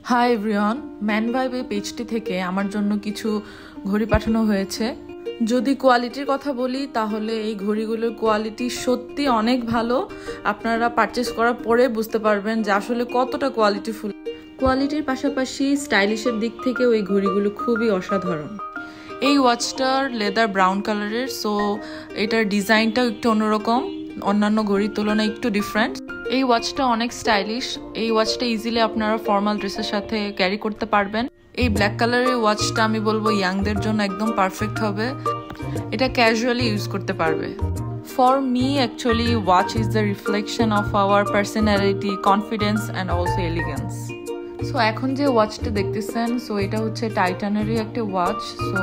Hi everyone, man vibe এই পেজটি থেকে আমার জন্য কিছু ঘড়ি পাঠানো হয়েছে। যদি কোয়ালিটির কথা বলি তাহলে এই ঘড়িগুলোর কোয়ালিটি সত্যি অনেক ভালো। আপনারা পারচেস করার পরে বুঝতে পারবেন যে আসলে কতটা কোয়ালিটিফুল। কোয়ালিটির পাশাপাশি স্টাইলিশের দিক থেকেও এই ঘড়িগুলো খুবই অসাধারণ। এই ওয়াচটার লেদার ব্রাউন কালারের, সো এটার ডিজাইনটাও একটু অন্যরকম, অন্যান্য ঘড়ির তুলনায় একটু ডিফারেন্ট। এই ওয়াচটা অনেক স্টাইলিশ। এই ওয়াচটা ইজিলি আপনারা ফর্মাল ড্রেসের সাথে ক্যারি করতে পারবেন। এই ব্ল্যাক কালারের ওয়াচটা আমি বলবো ইয়াংদের জন্য একদম পারফেক্ট হবে। এটা ক্যাজুয়ালি ইউজ করতে পারবে। For me actually watch is the reflection of our personality, confidence and also elegance. So এখন যে ওয়াচটা দেখতেছেন, সো এটা হচ্ছে টাইটানেরই একটা ওয়াচ। সো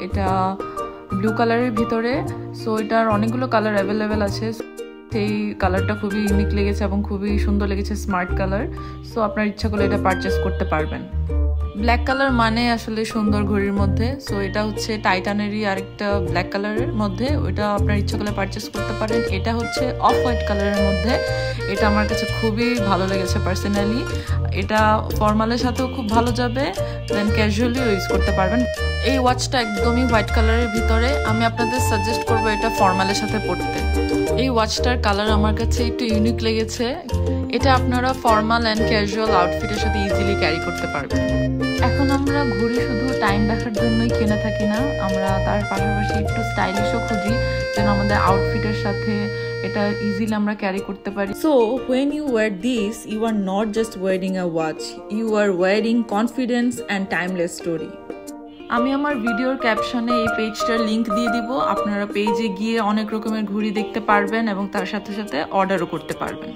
এটা ব্লু কালারের ভিতরে। সো এটার অনেকগুলো কালার অ্যাভেলেবেল আছে। সেই কালারটা খুবই ইউনিক লেগেছে এবং খুবই সুন্দর লেগেছে, স্মার্ট কালার। সো আপনার ইচ্ছা করলে এটা পারচেস করতে পারবেন। ব্ল্যাক কালার মানে আসলে সুন্দর ঘড়ির মধ্যে। সো এটা হচ্ছে টাইটানেরই আরেকটা ব্ল্যাক কালারের মধ্যে, ওইটা আপনার ইচ্ছা করলে পারচেস করতে পারেন। এটা হচ্ছে অফ হোয়াইট কালারের মধ্যে। এটা আমার কাছে খুবই ভালো লেগেছে পার্সোনালি। এটা ফর্মালের সাথেও খুব ভালো যাবে, দেন ক্যাজুয়ালিও ইউজ করতে পারবেন। এই ওয়াচটা একদমই হোয়াইট কালারের ভিতরে। আমি আপনাদের সাজেস্ট করবো এটা ফর্মালের সাথে পরতে। এই ওয়াচটার কালার আমার কাছে একটু ইউনিক লেগেছে। এটা আপনারা ফর্মাল অ্যান্ড ক্যাজুয়াল আউটফিটের সাথে ইজিলি ক্যারি করতে পারবেন। এখন আমরা ঘড়ি শুধু টাইম দেখার জন্যই কিনে থাকি না, আমরা তার পাশাপাশি একটু স্টাইলিশও খুঁজি যেন আমাদের আউটফিটের সাথে এটা ইজিলি আমরা ক্যারি করতে পারি। So when you wear this, you are not just wearing a watch, you are wearing confidence and timeless story. আমি আমার ভিডিওর ক্যাপশনে এই পেজটার লিংক দিয়ে দিব। আপনারা পেজে গিয়ে অনেক রকমের ঘড়ি দেখতে পারবেন এবং তার সাথে সাথে অর্ডারও করতে পারবেন।